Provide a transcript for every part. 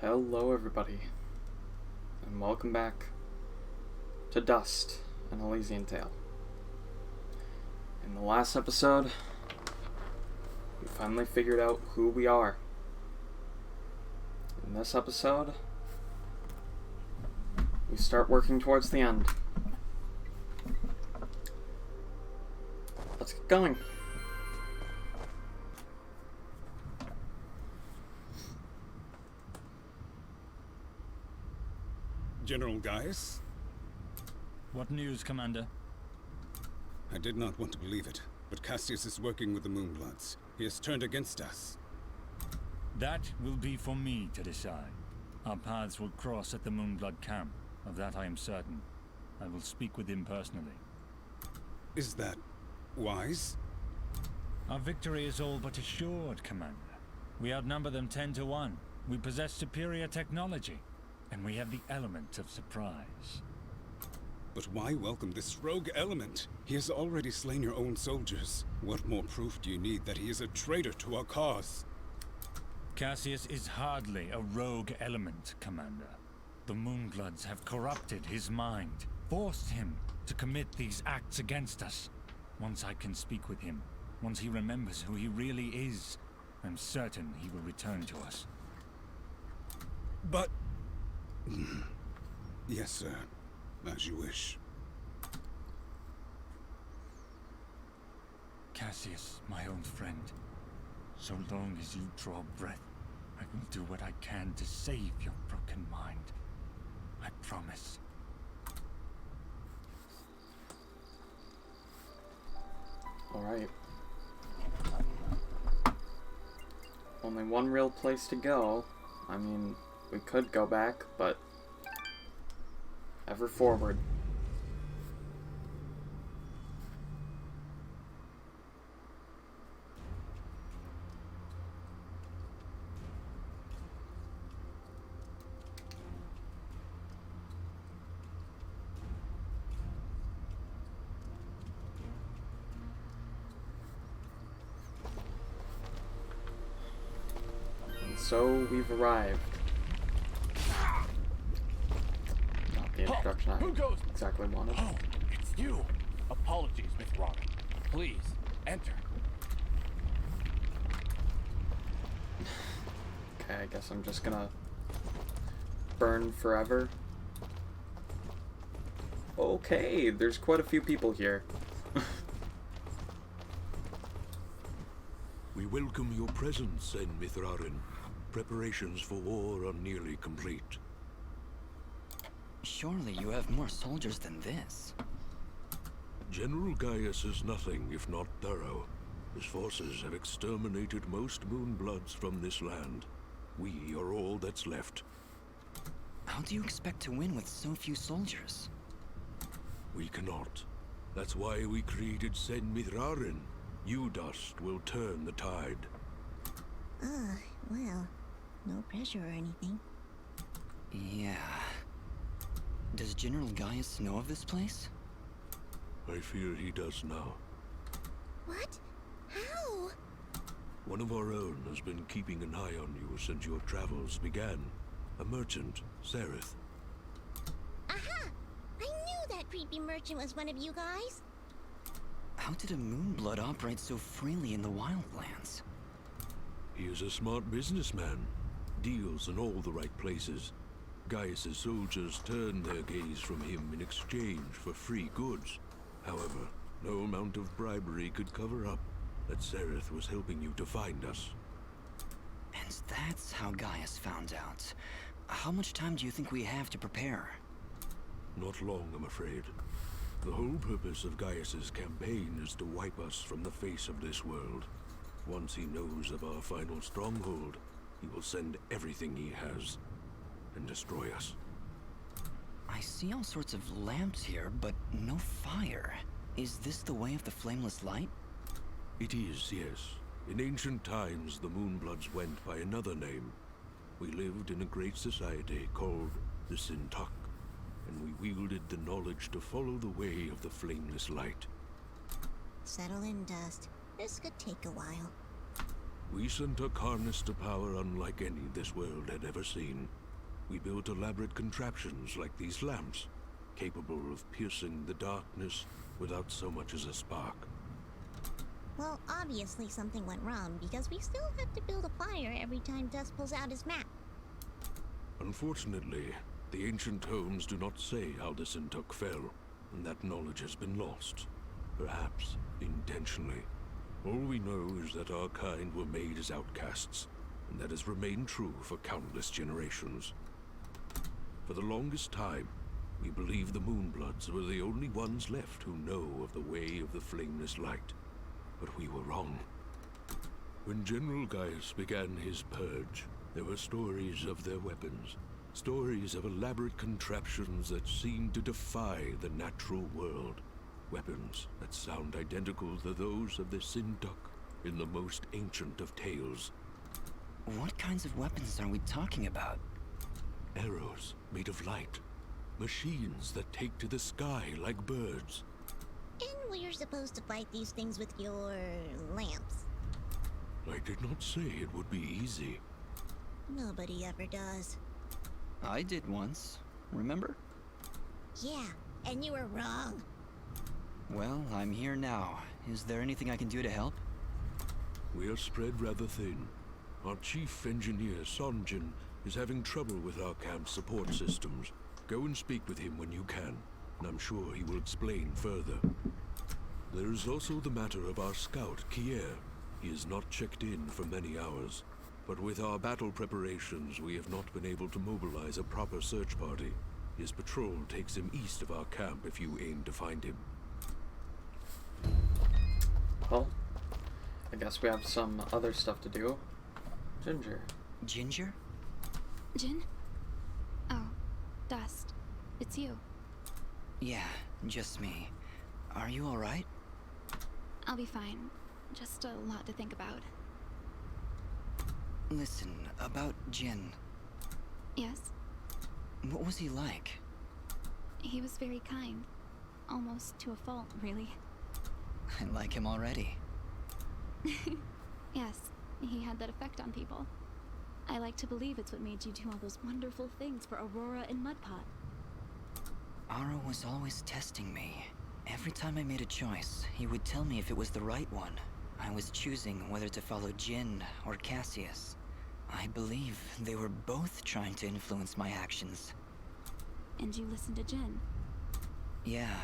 Hello everybody, and welcome back to Dust, an Elysian Tale. In the last episode, we finally figured out who we are. In this episode, we start working towards the end. Let's get going. General Gaius? What news, Commander? I did not want to believe it, but Cassius is working with the Moonbloods. He has turned against us. That will be for me to decide. Our paths will cross at the Moonblood camp. Of that I am certain. I will speak with him personally. Is that wise? Our victory is all but assured, Commander. We outnumber them 10 to 1. We possess superior technology. And we have the element of surprise. But why welcome this rogue element? He has already slain your own soldiers. What more proof do you need that he is a traitor to our cause? Cassius is hardly a rogue element, Commander. The Moonbloods have corrupted his mind, forced him to commit these acts against us. Once I can speak with him, once he remembers who he really is, I'm certain he will return to us. But... Yes, sir. As you wish. Cassius, my own friend. So long as you draw breath, I will do what I can to save your broken mind. I promise. Alright. Only one real place to go. I mean, we could go back, but ever forward. And so we've arrived. The introduction I exactly wanted. Oh, it's you. Apologies, Miss Robin. Please, enter. Okay, I guess I'm just gonna burn forever. Okay, there's quite a few people here. We welcome your presence, Sen Mithrarin. Preparations for war are nearly complete. Surely you have more soldiers than this. General Gaius is nothing if not thorough. His forces have exterminated most Moonbloods from this land. We are all that's left. How do you expect to win with so few soldiers? We cannot. That's why we created Sen Mithrarin. You, Dust, will turn the tide. Well, no pressure or anything. Yeah. Does General Gaius know of this place? I fear he does now. What? How? One of our own has been keeping an eye on you since your travels began. A merchant, Sereth. Aha! I knew that creepy merchant was one of you guys. How did a Moonblood operate so freely in the wildlands? He is a smart businessman. Deals in all the right places. Gaius' soldiers turned their gaze from him in exchange for free goods. However, no amount of bribery could cover up that Sereth was helping you to find us. And that's how Gaius found out. How much time do you think we have to prepare? Not long, I'm afraid. The whole purpose of Gaius' campaign is to wipe us from the face of this world. Once he knows of our final stronghold, he will send everything he has and destroy us. I see all sorts of lamps here, but no fire. Is this the way of the flameless light? It is, yes. In ancient times, the Moonbloods went by another name. We lived in a great society called the Sintak, and we wielded the knowledge to follow the way of the flameless light. Settle in, Dust. This could take a while. We sent a harness to power unlike any this world had ever seen. We built elaborate contraptions like these lamps, capable of piercing the darkness without so much as a spark. Well, obviously something went wrong because we still have to build a fire every time Dust pulls out his map. Unfortunately, the ancient tomes do not say how the Sintuk fell, and that knowledge has been lost. Perhaps intentionally. All we know is that our kind were made as outcasts, and that has remained true for countless generations. For the longest time, we believed the Moonbloods were the only ones left who know of the way of the flameless light. But we were wrong. When General Gaius began his purge, there were stories of their weapons. Stories of elaborate contraptions that seemed to defy the natural world. Weapons that sound identical to those of the Sintuk in the most ancient of tales. What kinds of weapons are we talking about? Arrows made of light. Machines that take to the sky like birds. And we're supposed to fight these things with your lamps. I did not say it would be easy. Nobody ever does. I did once, remember? Yeah, and you were wrong. Well, I'm here now. Is there anything I can do to help? We are spread rather thin. Our chief engineer, Sonjin, is having trouble with our camp's support systems. Go and speak with him when you can, and I'm sure he will explain further. There is also the matter of our scout, Kier. He has not checked in for many hours, but with our battle preparations, we have not been able to mobilize a proper search party. His patrol takes him east of our camp if you aim to find him. Well, I guess we have some other stuff to do. Ginger. Ginger? Jin? Oh, Dust. It's you. Yeah, just me. Are you alright? I'll be fine. Just a lot to think about. Listen, about Jin. Yes? What was he like? He was very kind. Almost to a fault, really. I like him already. Yes, he had that effect on people. I like to believe it's what made you do all those wonderful things for Aurora and Mudpot. Ara was always testing me. Every time I made a choice, he would tell me if it was the right one. I was choosing whether to follow Jin or Cassius. I believe they were both trying to influence my actions. And you listened to Jin. Yeah,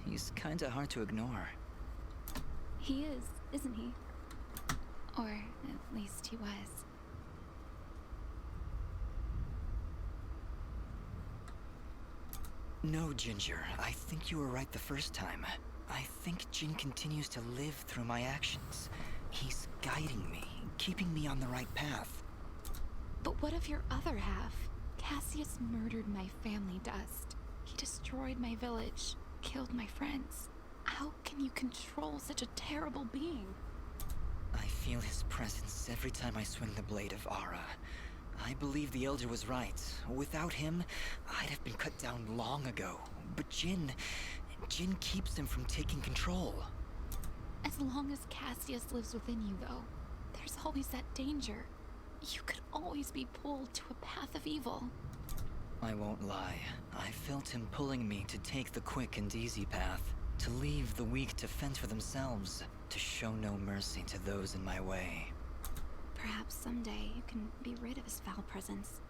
he's kinda hard to ignore. He is, isn't he? Or at least he was. No, Ginger, I think you were right the first time. I think Jin continues to live through my actions. He's guiding me, keeping me on the right path. But what of your other half? Cassius murdered my family, Dust. He destroyed my village, killed my friends. How can you control such a terrible being? I feel his presence every time I swing the blade of Ara. I believe the Elder was right. Without him, I'd have been cut down long ago. But Jin keeps him from taking control. As long as Cassius lives within you, though, there's always that danger. You could always be pulled to a path of evil. I won't lie. I felt him pulling me to take the quick and easy path. To leave the weak to fend for themselves. To show no mercy to those in my way. Perhaps someday you can be rid of his foul presence.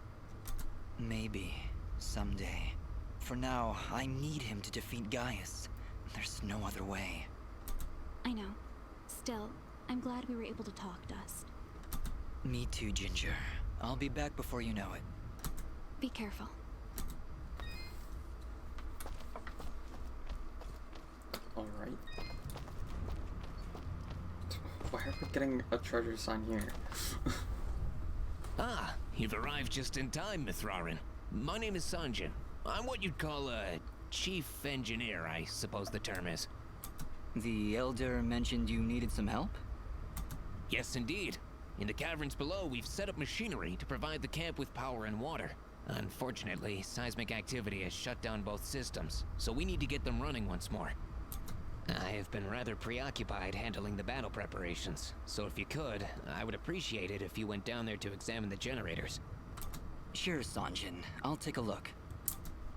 Maybe. Someday. For now, I need him to defeat Gaius. There's no other way. I know. Still, I'm glad we were able to talk, Dust. Me too, Ginger. I'll be back before you know it. Be careful. Alright. Why are we getting a treasure sign here? Ah, you've arrived just in time, Mithrarin. My name is Sanjin. I'm what you'd call a chief engineer, I suppose the term is. The Elder mentioned you needed some help? Yes, indeed. In the caverns below, we've set up machinery to provide the camp with power and water. Unfortunately, seismic activity has shut down both systems, so we need to get them running once more. I have been rather preoccupied handling the battle preparations, so if you could, I would appreciate it if you went down there to examine the generators. Sure, Sanjin. I'll take a look.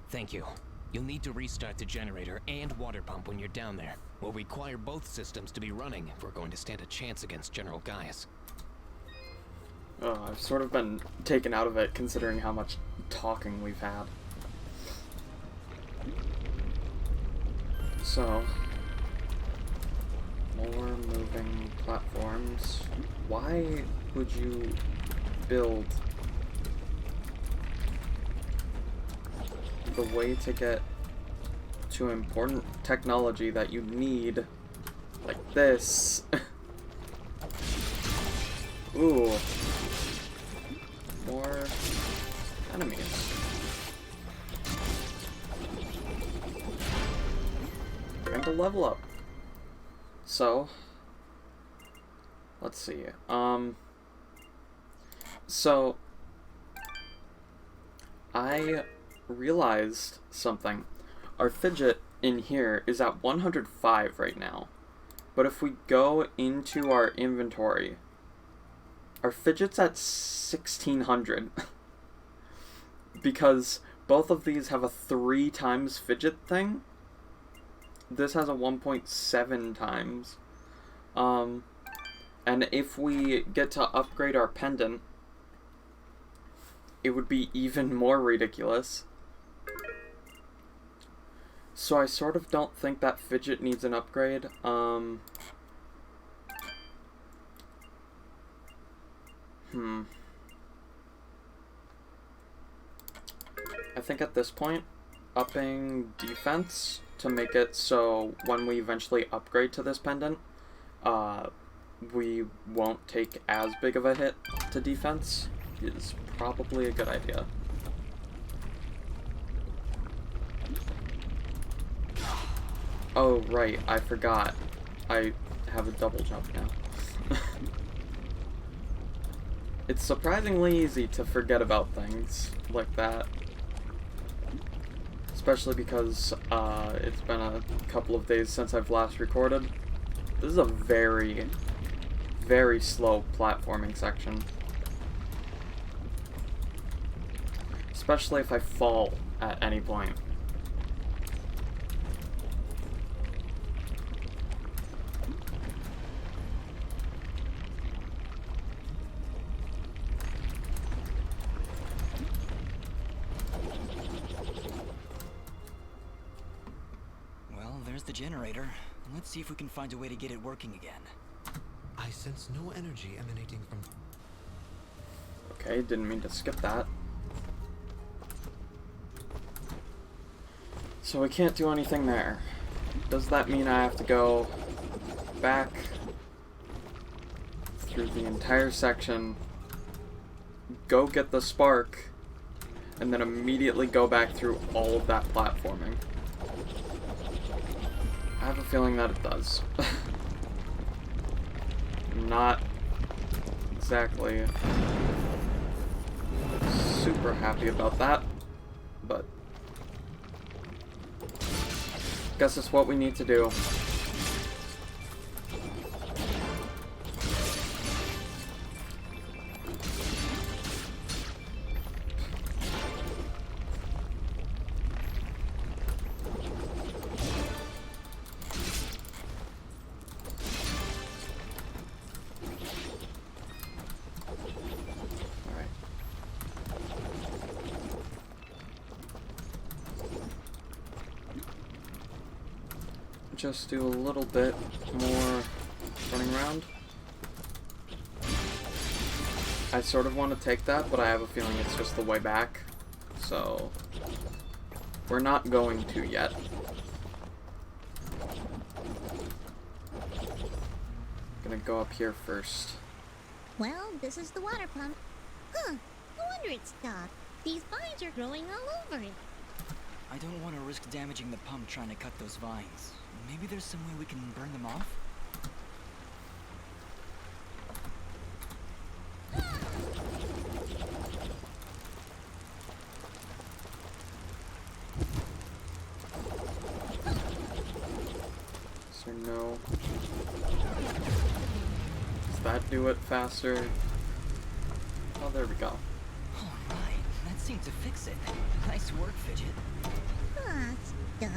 Thank you. You'll need to restart the generator and water pump when you're down there. We'll require both systems to be running if we're going to stand a chance against General Gaius. Oh, I've sort of been taken out of it considering how much talking we've had. So, more moving platforms. Why would you build the way to get to important technology that you need like this? Ooh. More enemies. Trying to level up. So, let's see. So I realized something. Our fidget in here is at 105 right now. But if we go into our inventory, our fidget's at 1600. Because both of these have a 3 times fidget thing. This has a 1.7 times. And if we get to upgrade our pendant, it would be even more ridiculous. So I sort of don't think that fidget needs an upgrade. I think at this point, upping defense to make it so when we eventually upgrade to this pendant, we won't take as big of a hit to defense is probably a good idea. Oh, right, I forgot. I have a double jump now. It's surprisingly easy to forget about things like that. Especially because it's been a couple of days since I've last recorded. This is a very, very slow platforming section. Especially if I fall at any point. There's the generator. Let's see if we can find a way to get it working again. I sense no energy emanating from... Okay, didn't mean to skip that. So we can't do anything there. Does that mean I have to go back through the entire section, go get the spark, and then immediately go back through all of that platforming? I have a feeling that it does. Not exactly super happy about that, but guess it's what we need to do. Just do a little bit more running around. I sort of want to take that, but I have a feeling it's just the way back. So, we're not going to yet. Gonna go up here first. Well, this is the water pump. Huh, no wonder it's stuck. These vines are growing all over it. I don't want to risk damaging the pump trying to cut those vines. Maybe there's some way we can burn them off? So that do it faster? Oh, there we go. Alright, that seemed to fix it. Nice work, Fidget. Ah, stop.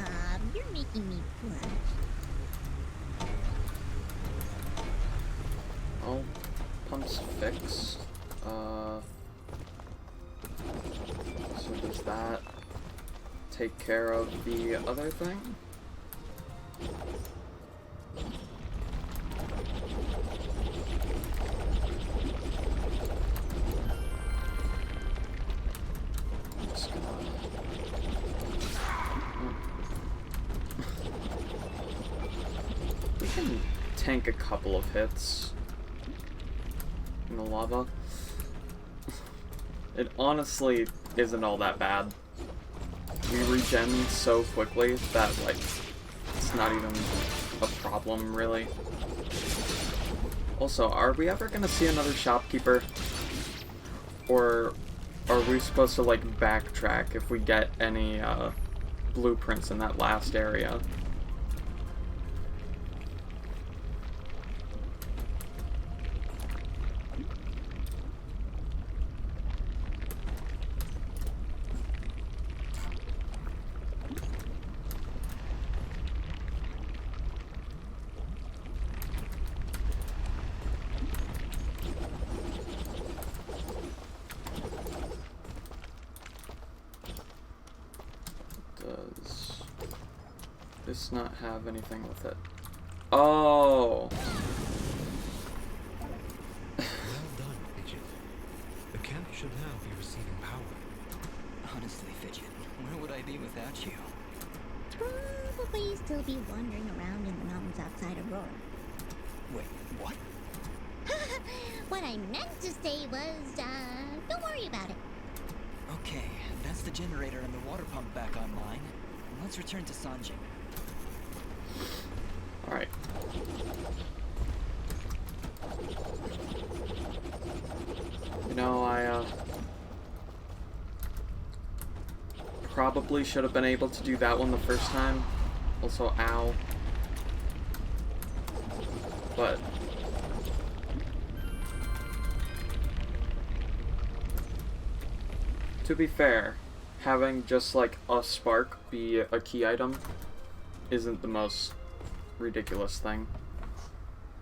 You're making me blush. Oh, pump's fixed. So does that take care of the other thing? Just gonna... We can tank a couple of hits in the lava. It honestly isn't all that bad. We regen so quickly that, like, it's not even a problem, really. Also, are we ever gonna see another shopkeeper? Or are we supposed to, like, backtrack if we get any, blueprints in that last area? Does this not have anything with it? Oh! Well done, Fidget. The camp should now be receiving power. Honestly, Fidget, where would I be without you? Probably still be wandering around in the mountains outside Aurora. Wait, what? What I meant to say was, don't worry about it. Okay, that's the generator and the water pump back online. Let's return to Sanjing. Alright. You know, I, probably should have been able to do that one the first time. Also, ow. But... to be fair, having just, like, a spark be a key item isn't the most ridiculous thing.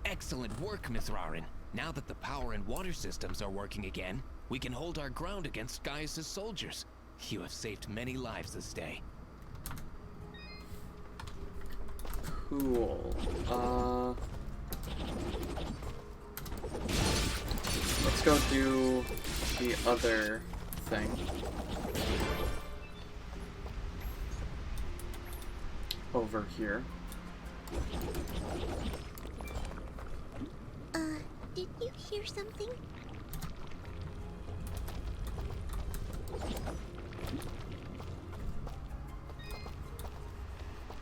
Excellent work, Miss Rarin. Now that the power and water systems are working again, we can hold our ground against Gaius' soldiers. You have saved many lives this day. Cool. Let's go do the other thing. Over here. Did you hear something?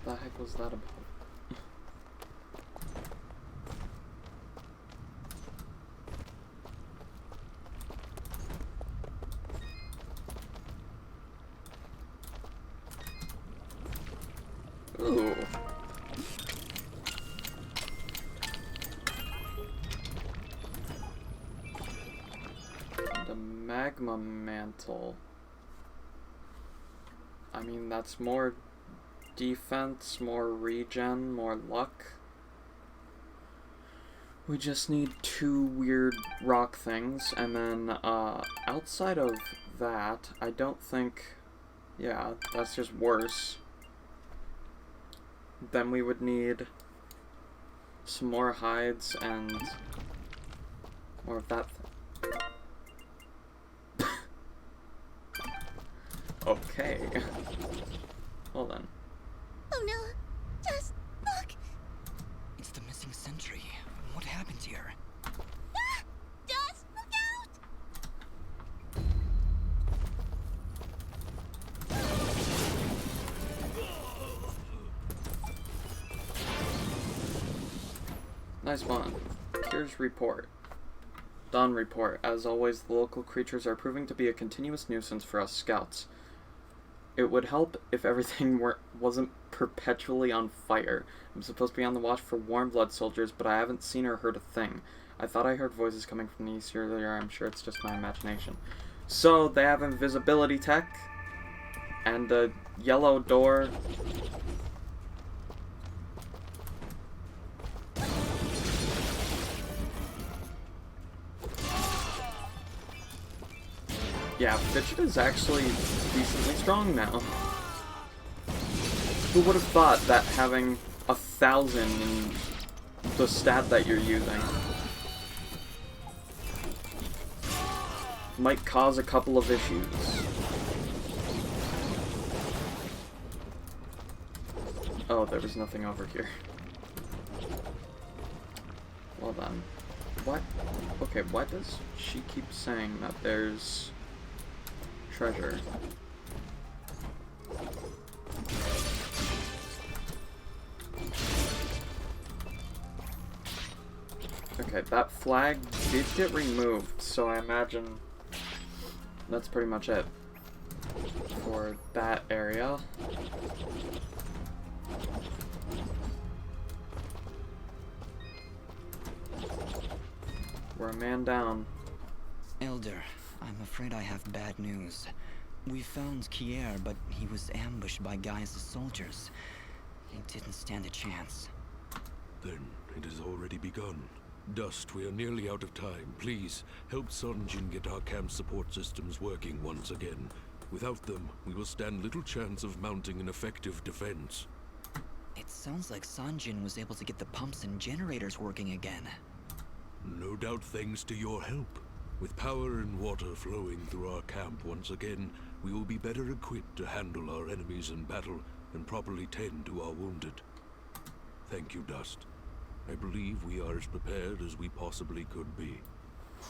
The heck was that about? Ooh. The magma mantle. I mean, that's more defense, more regen, more luck. We just need 2 weird rock things, and then, outside of that, I don't think... yeah, that's just worse. Then we would need some more hides and more of that thing. Okay. Well then. Oh no! Just look! It's the missing sentry. What happened here? Ah! Just look out! Nice one. Here's report. Dawn report. As always, the local creatures are proving to be a continuous nuisance for us scouts. It would help if everything wasn't perpetually on fire. I'm supposed to be on the watch for warm blood soldiers, but I haven't seen or heard a thing. I thought I heard voices coming from the east earlier. I'm sure it's just my imagination. So, they have invisibility tech. And the yellow door. Yeah, Fidget is actually decently strong now. Who would have thought that having 1,000 in the stat that you're using might cause a couple of issues. Oh, there was nothing over here. Well then. What? Okay, why does she keep saying that there's treasure? Okay, that flag did get removed, so I imagine that's pretty much it for that area. We're a man down. Elder, I'm afraid I have bad news. We found Kier, but he was ambushed by Gaius' soldiers. He didn't stand a chance. Then it has already begun. Dust, we are nearly out of time. Please, help Sanjin get our camp support systems working once again. Without them, we will stand little chance of mounting an effective defense. It sounds like Sanjin was able to get the pumps and generators working again. No doubt thanks to your help. With power and water flowing through our camp once again, we will be better equipped to handle our enemies in battle and properly tend to our wounded. Thank you, Dust. I believe we are as prepared as we possibly could be.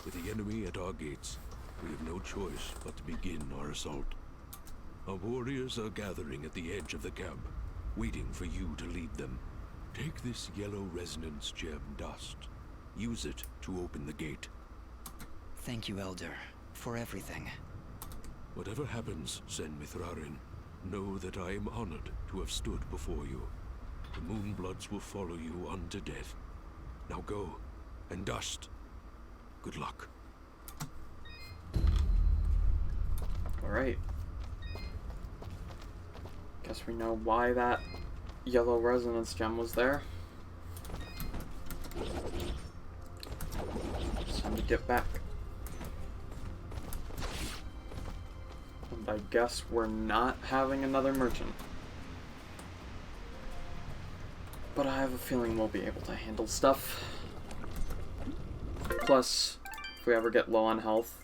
With the enemy at our gates, we have no choice but to begin our assault. Our warriors are gathering at the edge of the camp, waiting for you to lead them. Take this yellow resonance gem, Dust. Use it to open the gate. Thank you, Elder, for everything. Whatever happens, Sen Mithrarin, know that I am honored to have stood before you. The Moonbloods will follow you unto death. Now go, and Dust, good luck. Alright. Guess we know why that yellow resonance gem was there. It's time to get back. And I guess we're not having another merchant. But I have a feeling we'll be able to handle stuff. Plus, if we ever get low on health,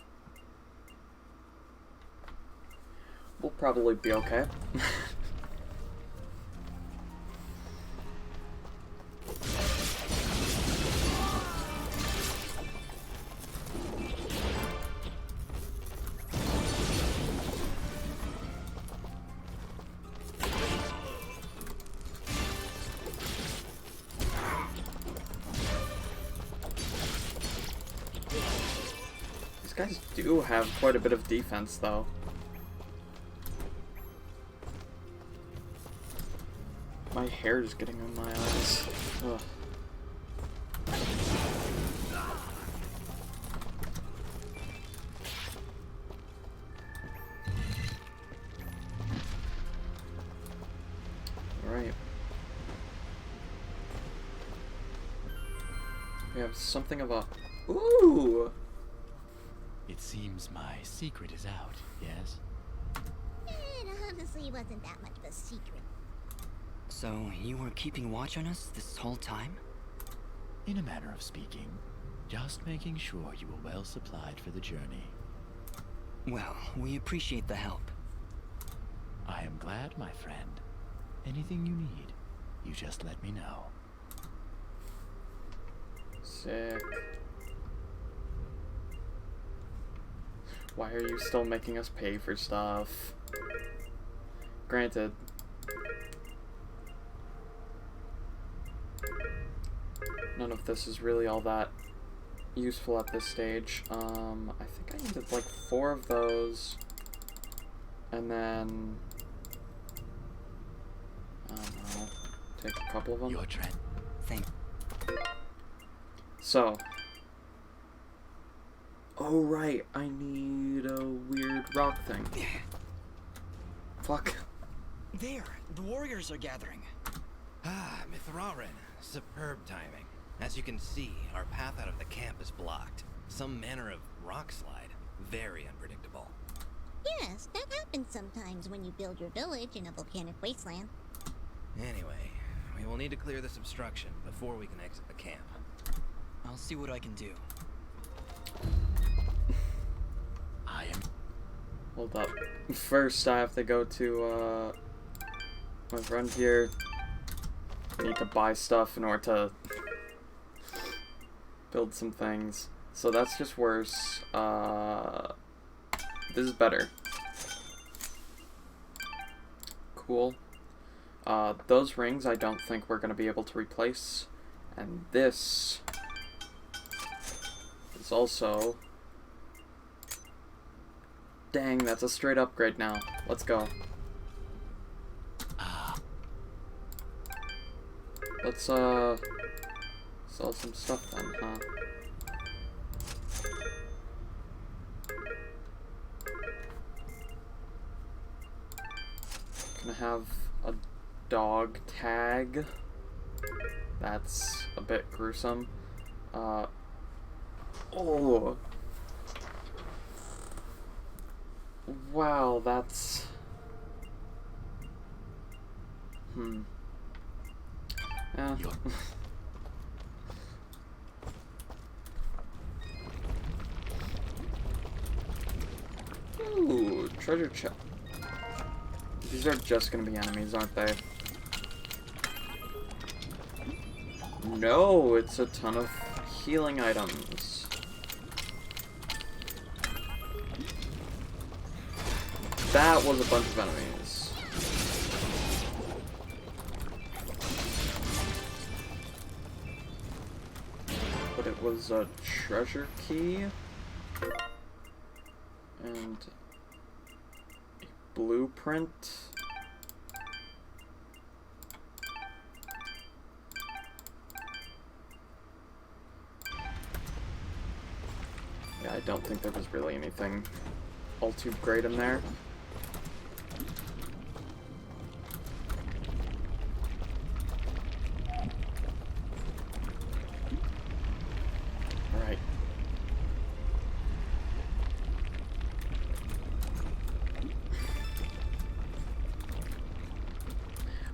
we'll probably be okay. These guys do have quite a bit of defense, though. My hair is getting in my eyes. Ugh. Alright. We have something of a... Ooh! It seems my secret is out, yes? It honestly wasn't that much of a secret. So, you were keeping watch on us this whole time? In a manner of speaking, just making sure you were well supplied for the journey. Well, we appreciate the help. I am glad, my friend. Anything you need, you just let me know. Sick. Why are you still making us pay for stuff? Granted. None of this is really all that useful at this stage. I think I needed like 4 of those. And then... I don't know. Take a couple of them. Your trend. Thank. So, Oh, right. I need a weird rock thing. Fuck. There, the warriors are gathering. Ah, Mithrarin. Superb timing. As you can see, our path out of the camp is blocked. Some manner of rock slide. Very unpredictable. Yes, that happens sometimes when you build your village in a volcanic wasteland. Anyway, we will need to clear this obstruction before we can exit the camp. I'll see what I can do. I am. Hold up. First, I have to go to, my friend here. I need to buy stuff in order to build some things. So that's just worse. This is better. Cool. Those rings I don't think we're going to be able to replace. And this is also... Dang, that's a straight upgrade now. Let's go. Let's, sell some stuff then, huh? Gonna have a dog tag. That's a bit gruesome. Oh. Wow, that's... Yeah. Ooh, treasure chest. These are just gonna be enemies, aren't they? No, it's a ton of healing items. That was a bunch of enemies. But it was a treasure key. And a blueprint. Yeah, I don't think there was really anything all too great in there. Alright.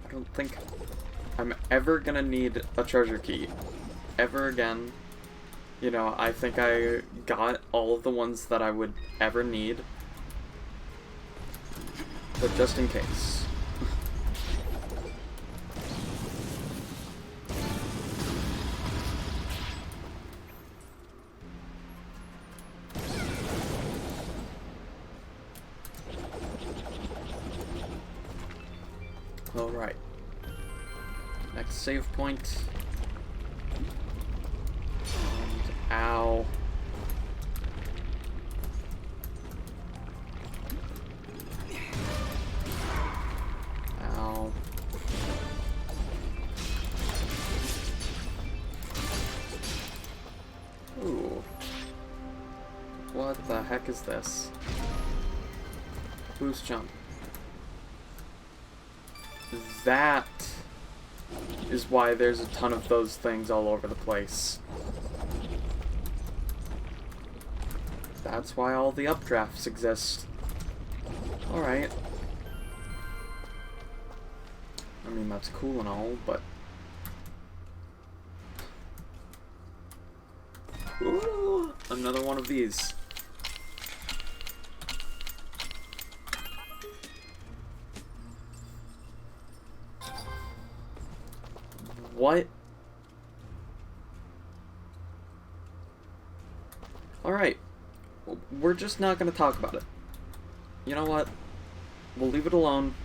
I don't think I'm ever gonna need a treasure key ever again. You know, I think I got all of the ones that I would ever need. But just in case. Alright. Next save point. Ow. Ow. Ooh. What the heck is this? Boost jump. That is why there's a ton of those things all over the place. That's why all the updrafts exist. Alright. I mean, that's cool and all, but... Ooh, another one of these. What? Alright. We're just not going to talk about it. You know what? We'll leave it alone.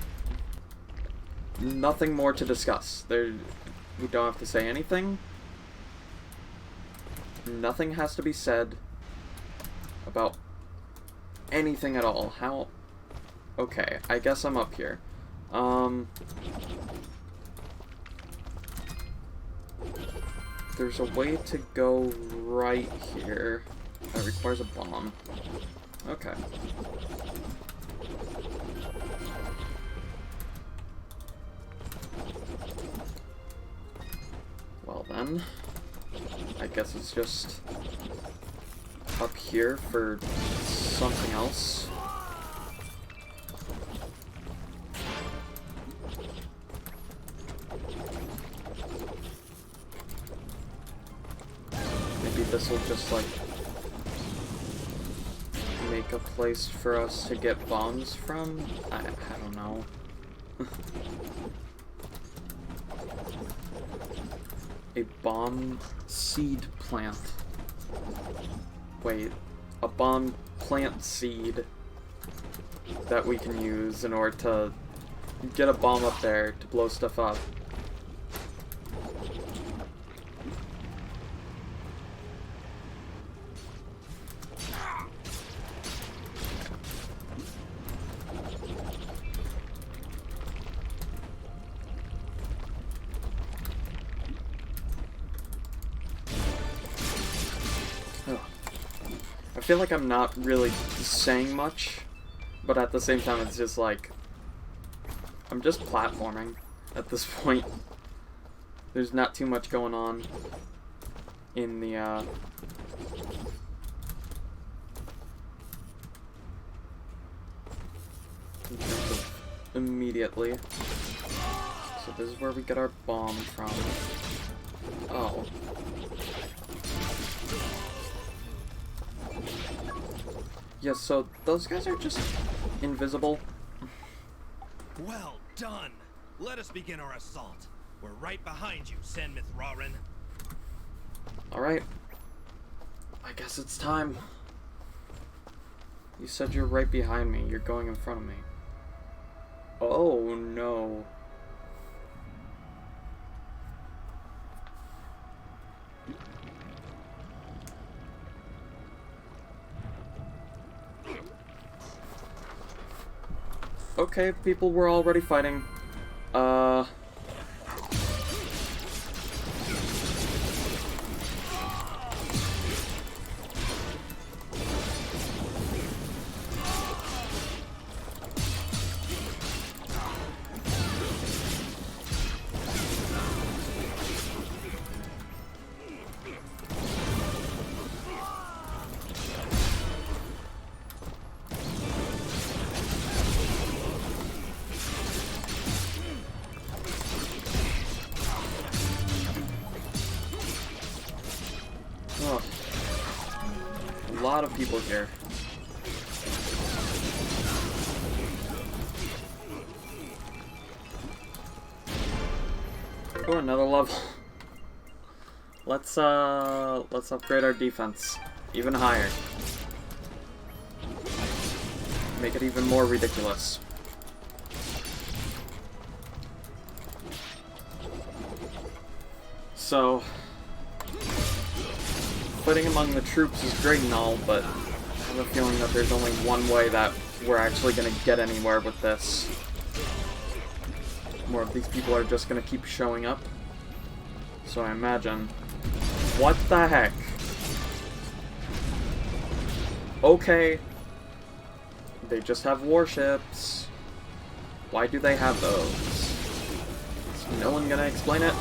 Nothing more to discuss. We don't have to say anything. Nothing has to be said about anything at all. How? Okay, I guess I'm up here. There's a way to go right here. That requires a bomb. Okay. Well then, I guess it's just up here for something else. Maybe this will just like make a place for us to get bombs from? I don't know. A bomb seed plant. Wait, a bomb plant seed that we can use in order to get a bomb up there to blow stuff up. I feel like I'm not really saying much, but at the same time it's just like, I'm just platforming at this point. There's not too much going on in the, in terms of immediately. So this is where we get our bomb from. Oh. Yeah, so those guys are just invisible. Well done! Let us begin our assault. We're right behind you, Senmith Rarin. Alright. I guess it's time. You said you're right behind me. You're going in front of me. Oh, no. Okay, people were already fighting. Oh, a lot of people here. Oh, another level. Let's upgrade our defense even higher. Make it even more ridiculous. So, fighting among the troops is great and all, but I have a feeling that there's only one way that we're actually going to get anywhere with this. More of these people are just going to keep showing up. So I imagine... What the heck? Okay. They just have warships. Why do they have those? Is no one going to explain it?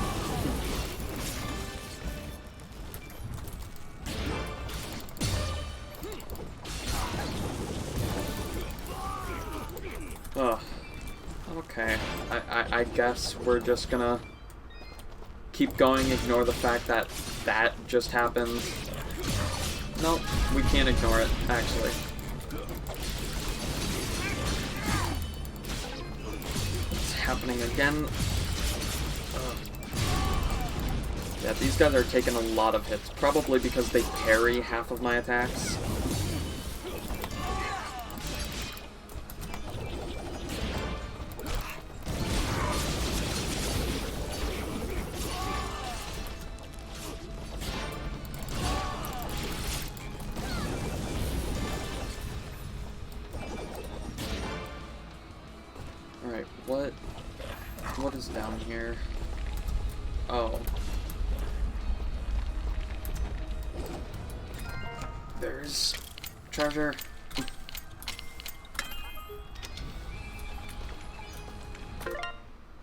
Ugh. Okay. I guess we're just gonna keep going, ignore the fact that that just happened. Nope, we can't ignore it, actually. It's happening again. Ugh. Yeah, these guys are taking a lot of hits, probably because they parry half of my attacks. Alright, what is down here? Oh. There's Please. Treasure.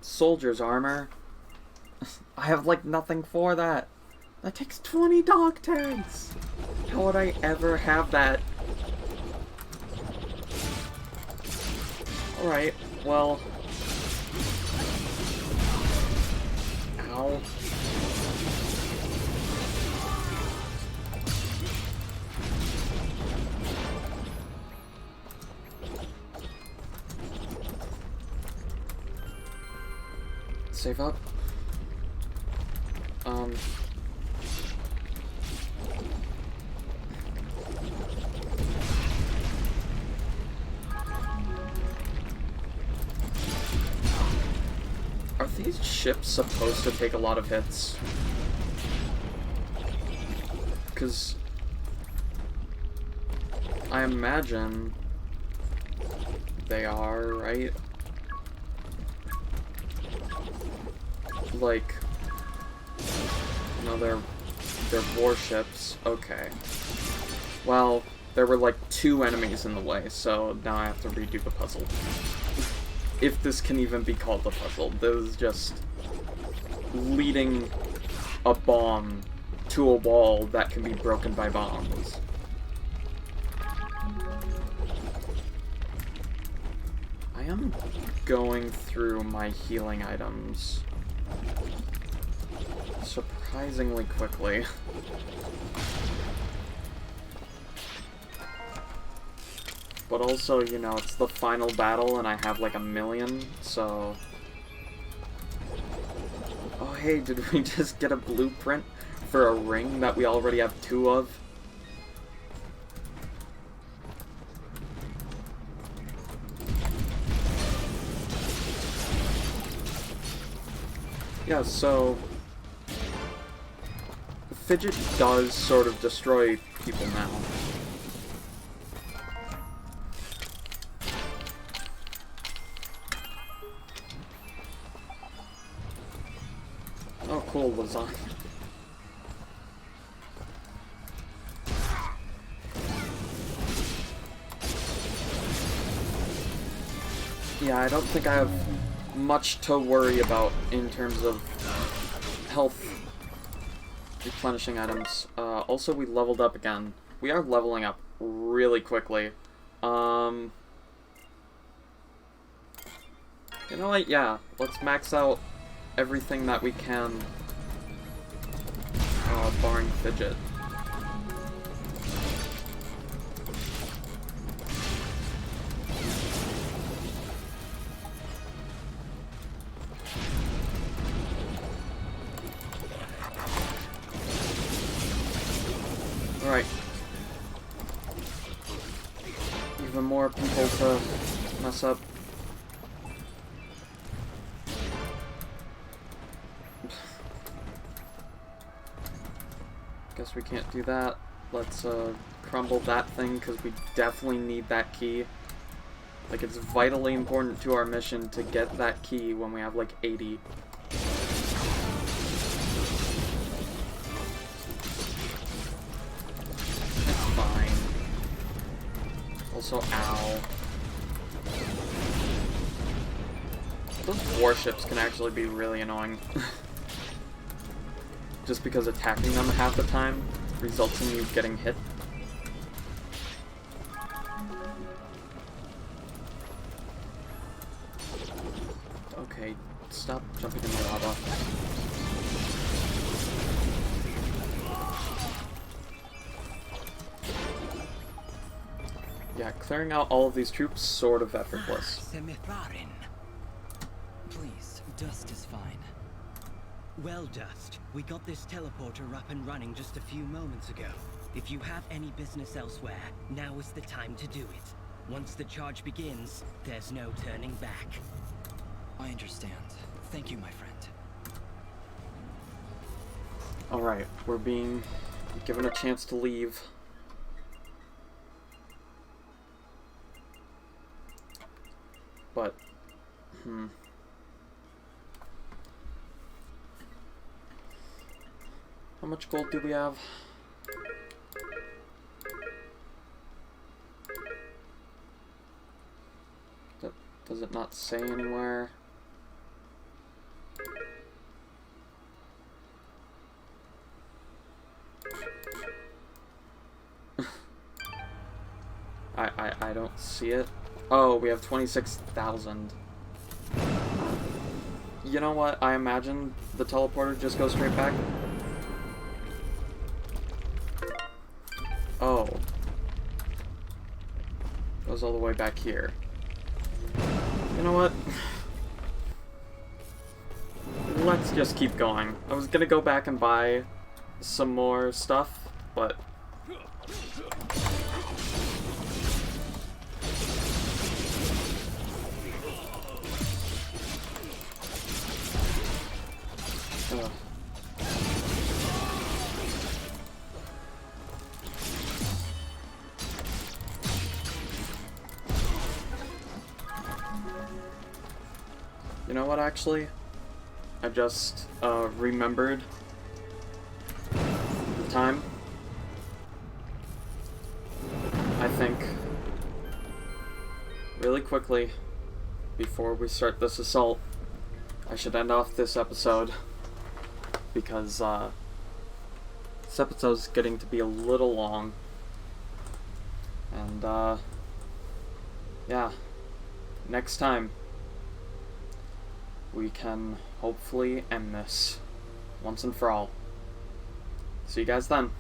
Soldier's armor. I have like nothing for that. That takes 20 dog tags. How would I ever have that? Alright, well. Ow. Save up. Are these ships supposed to take a lot of hits? Because I imagine they are, right? Like, no, they're warships. Okay. Well, there were like 2 enemies in the way, so now I have to redo the puzzle. If this can even be called a puzzle. This is just leading a bomb to a wall that can be broken by bombs. I am going through my healing items surprisingly quickly. But also, you know, it's the final battle and I have like 1,000,000, so... Oh hey, did we just get a blueprint for a ring that we already have 2 of? Yeah, so... Fidget does sort of destroy people now. Oh, cool, lasagna. Yeah, I don't think I have much to worry about in terms of health replenishing items. Also, we leveled up again. We are leveling up really quickly. You know what? Yeah, let's max out everything that we can, barring Fidget. Alright. Even more people to mess up. Guess we can't do that. Let's crumble that thing because we definitely need that key. Like, it's vitally important to our mission to get that key when we have like 80. It's fine. Also, ow. Those warships can actually be really annoying. Just because attacking them half the time results in you getting hit. Okay, stop jumping in the lava. Yeah, clearing out all of these troops, sort of effortless. Please, Dust is fine. Well, Dust, we got this teleporter up and running just a few moments ago. If you have any business elsewhere, now is the time to do it. Once the charge begins, there's no turning back. I understand. Thank you, my friend. Alright, we're being given a chance to leave. But, how much gold do we have? Does it not say anywhere? I don't see it. Oh, we have 26,000. You know what? I imagine the teleporter just goes straight back. Oh. Goes all the way back here. You know what? Let's just keep going. I was gonna go back and buy some more stuff, but... Ugh. You know what, actually? I just remembered the time. I think really quickly before we start this assault, I should end off this episode because this episode's getting to be a little long. And yeah, next time we can hopefully end this once and for all. See you guys then.